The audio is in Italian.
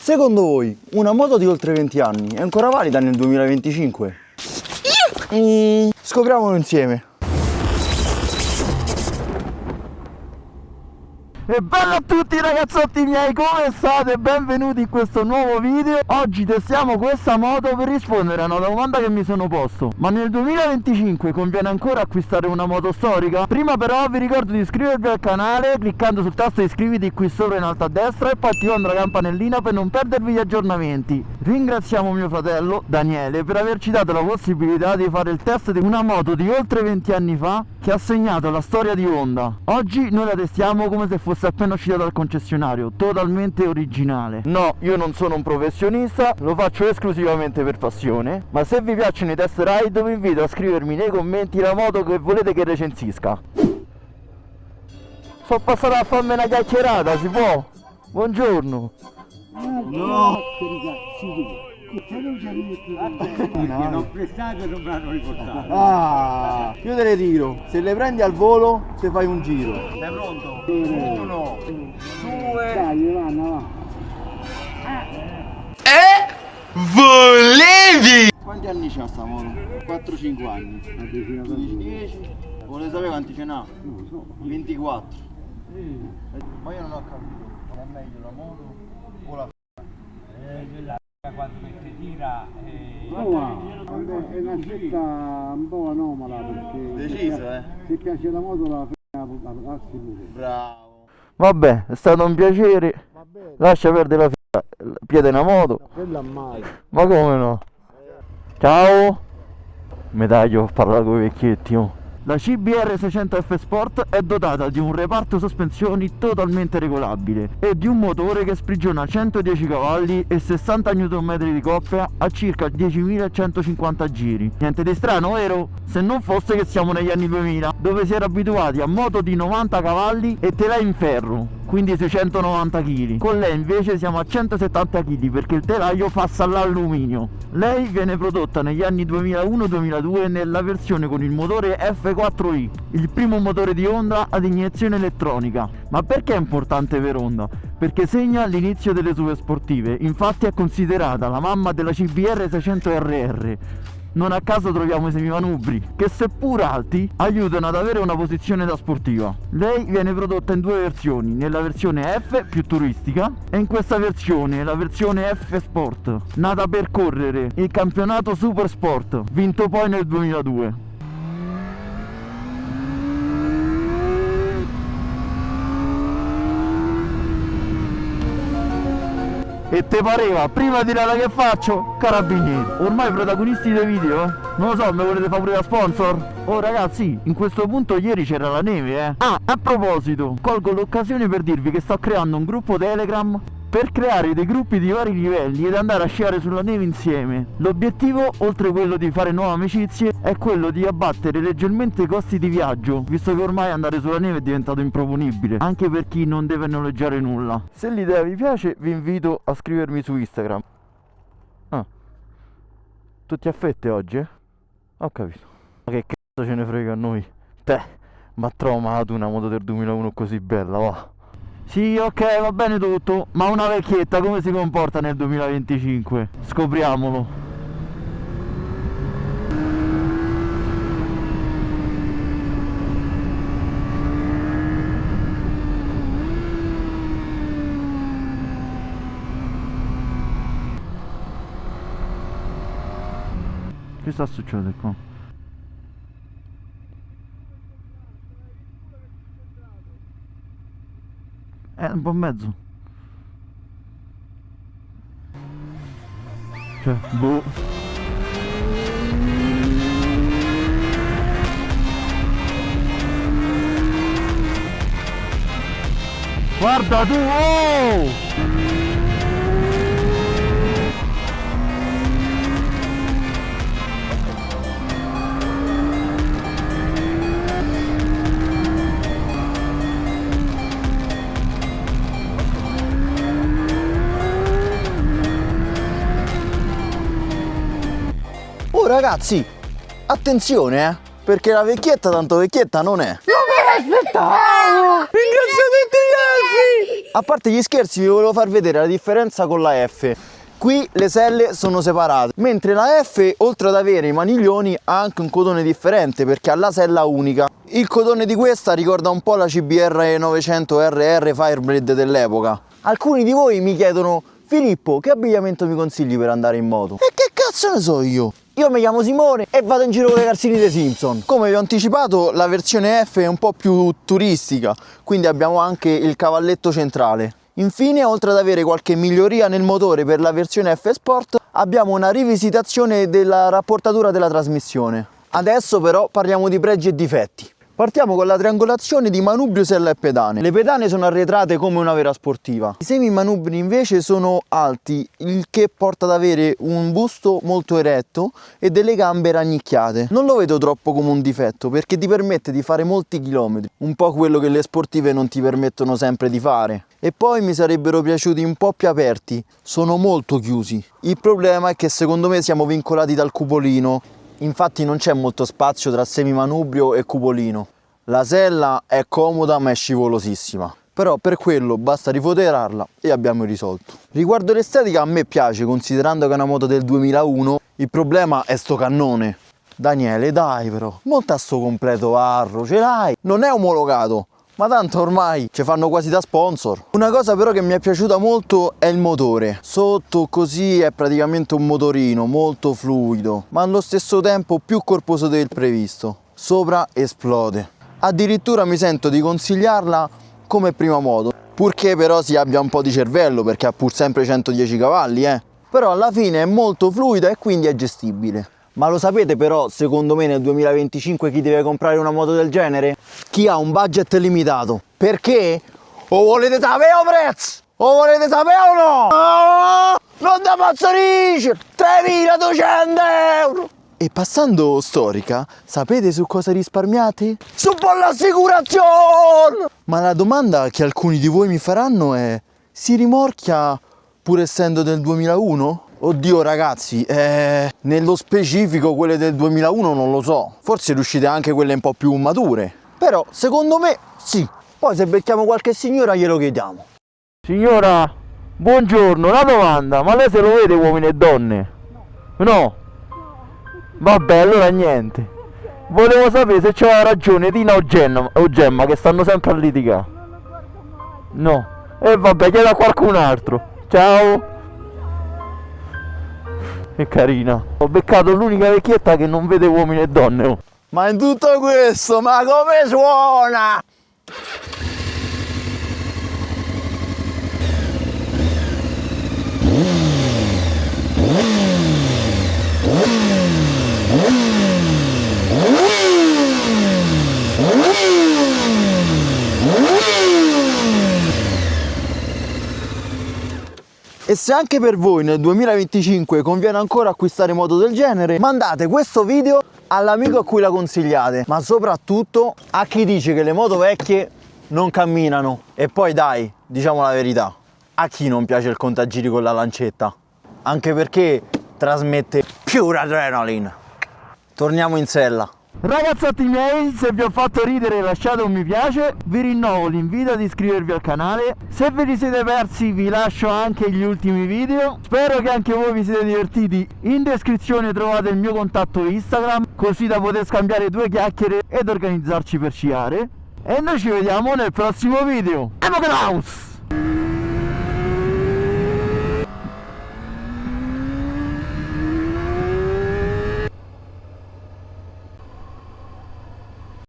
Secondo voi, una moto di oltre 20 anni è ancora valida nel 2025? Scopriamolo insieme. E bello a tutti ragazzotti miei, come state? Benvenuti in questo nuovo video. Oggi testiamo questa moto per rispondere a una domanda che mi sono posto: ma nel 2025 conviene ancora acquistare una moto storica? Prima però vi ricordo di iscrivervi al canale cliccando sul tasto iscriviti qui sopra in alto a destra e poi attivando la campanellina per non perdervi gli aggiornamenti. Ringraziamo mio fratello Daniele per averci dato la possibilità di fare il test di una moto di oltre 20 anni fa che ha segnato la storia di Honda. Oggi noi la testiamo come se fosse appena uscita dal concessionario, totalmente originale. No, io non sono un professionista, lo faccio esclusivamente per passione, ma se vi piacciono i test ride vi invito a scrivermi nei commenti la moto che volete che recensisca. Sono passato a farmi una chiacchierata, si può? Buongiorno. No, non prestate non me l'hanno riportato. Ah, io te le tiro, se le prendi al volo te fai un giro. Sei pronto? 1, 2. Dai, va. Volevi! Quanti anni c'ha sta moto? 4-5 anni. 10. Volete sapere quanti ce n'ha? 24. Ma io non ho capito, è meglio la moto o la Quando ti tira è una scelta un po' anomala perché deciso, se piace la moto la passi pure. Bravo. Vabbè, è stato un piacere. Lascia perdere la piede una moto. Quella mai. Ma come no? Ciao. Mi taglio a parlare con i vecchietti. Oh. La CBR 600 F Sport è dotata di un reparto sospensioni totalmente regolabile e di un motore che sprigiona 110 cavalli e 60 Nm di coppia a circa 10.150 giri. Niente di strano, vero? Se non fosse che siamo negli anni 2000, dove si era abituati a moto di 90 cavalli e telai in ferro, quindi 690 kg. Con lei invece siamo a 170 kg perché il telaio passa all'alluminio. Lei viene prodotta negli anni 2001-2002 nella versione con il motore F4i, il primo motore di Honda ad iniezione elettronica. Ma perché è importante per Honda? Perché segna l'inizio delle super sportive, infatti è considerata la mamma della CBR 600 RR. Non a caso troviamo i semimanubri, che seppur alti, aiutano ad avere una posizione da sportiva. Lei viene prodotta in due versioni, nella versione F più turistica e in questa versione, la versione F Sport, nata per correre il campionato Super Sport, vinto poi nel 2002. E te pareva, prima di dire che faccio? Carabinieri. Ormai protagonisti dei video, Non lo so, me volete fare pure da sponsor? Oh ragazzi, in questo punto ieri c'era la neve, Ah, a proposito, colgo l'occasione per dirvi che sto creando un gruppo Telegram per creare dei gruppi di vari livelli ed andare a sciare sulla neve insieme. L'obiettivo, oltre quello di fare nuove amicizie, è quello di abbattere leggermente i costi di viaggio, visto che ormai andare sulla neve è diventato improponibile, anche per chi non deve noleggiare nulla. Se l'idea vi piace, vi invito a scrivermi su Instagram. Ah, tutti a fette oggi, Ho capito. Ma che cazzo ce ne frega a noi? Ma trovato una moto del 2001 così bella, va. Sì, ok, va bene tutto, ma una vecchietta come si comporta nel 2025? Scopriamolo. Che sta succedendo qua? Un po' in mezzo. Cioè, boh. Guarda tu, oh! Oh ragazzi, attenzione perché la vecchietta tanto vecchietta non è. Non me l'aspettavo! Ringrazio tutti gli altri! A parte gli scherzi, vi volevo far vedere la differenza con la F. Qui le selle sono separate, mentre la F, oltre ad avere i maniglioni, ha anche un cotone differente perché ha la sella unica. Il cotone di questa ricorda un po' la CBR 900 RR Fireblade dell'epoca. Alcuni di voi mi chiedono: Filippo, che abbigliamento mi consigli per andare in moto? E che cazzo ne so io? Io mi chiamo Simone e vado in giro con le calzini dei Simpson. Come vi ho anticipato, la versione F è un po' più turistica, quindi abbiamo anche il cavalletto centrale. Infine, oltre ad avere qualche miglioria nel motore per la versione F Sport, abbiamo una rivisitazione della rapportatura della trasmissione. Adesso però parliamo di pregi e difetti. Partiamo con la triangolazione di manubrio, sella e pedane. Le pedane sono arretrate come una vera sportiva. I semimanubri invece sono alti, il che porta ad avere un busto molto eretto e delle gambe rannicchiate. Non lo vedo troppo come un difetto perché ti permette di fare molti chilometri, un po' quello che le sportive non ti permettono sempre di fare. E poi mi sarebbero piaciuti un po' più aperti, sono molto chiusi. Il problema è che secondo me siamo vincolati dal cupolino. Infatti non c'è molto spazio tra semimanubrio e cupolino. La sella è comoda ma è scivolosissima, però per quello basta rifoderarla e abbiamo risolto. Riguardo l'estetica, a me piace, considerando che è una moto del 2001, il problema è sto cannone. Daniele, dai però, monta sto completo arro, ce l'hai? Non è omologato, ma tanto ormai ci fanno quasi da sponsor. Una cosa però che mi è piaciuta molto è il motore. Sotto così è praticamente un motorino molto fluido, ma allo stesso tempo più corposo del previsto. Sopra esplode. Addirittura mi sento di consigliarla come prima moto, purché però si abbia un po' di cervello perché ha pur sempre 110 cavalli, Però alla fine è molto fluida e quindi è gestibile. Ma lo sapete però, secondo me nel 2025 chi deve comprare una moto del genere? Chi ha un budget limitato. Perché? O volete sapere o prezzo? O volete sapere o no? No! Non da posso dire! 3.200 euro! E passando storica, sapete su cosa risparmiate? Su l'assicurazione! Ma la domanda che alcuni di voi mi faranno è: si rimorchia pur essendo del 2001? Oddio ragazzi, nello specifico quelle del 2001 non lo so. Forse riuscite anche quelle un po' più mature. Però secondo me sì. Poi se becchiamo qualche signora glielo chiediamo. Signora, buongiorno, una domanda, ma lei se lo vede uomini e donne? No? Vabbè, allora niente. Volevo sapere se c'aveva ragione Tina o Gemma che stanno sempre a litigare. No. E vabbè, chieda a qualcun altro. Ciao. Che carina. Ho beccato l'unica vecchietta che non vede uomini e donne. Oh. Ma in tutto questo, ma come suona? E se anche per voi nel 2025 conviene ancora acquistare moto del genere, mandate questo video all'amico a cui la consigliate, ma soprattutto a chi dice che le moto vecchie non camminano. E poi dai, diciamo la verità, a chi non piace il contagiri con la lancetta? Anche perché trasmette più adrenaline. Torniamo in sella. Ragazzotti miei, se vi ho fatto ridere lasciate un mi piace, vi rinnovo l'invito ad iscrivervi al canale. Se ve li siete persi vi lascio anche gli ultimi video. Spero che anche voi vi siete divertiti. In descrizione trovate il mio contatto Instagram, così da poter scambiare due chiacchiere ed organizzarci per sciare. E noi ci vediamo nel prossimo video. Emograus!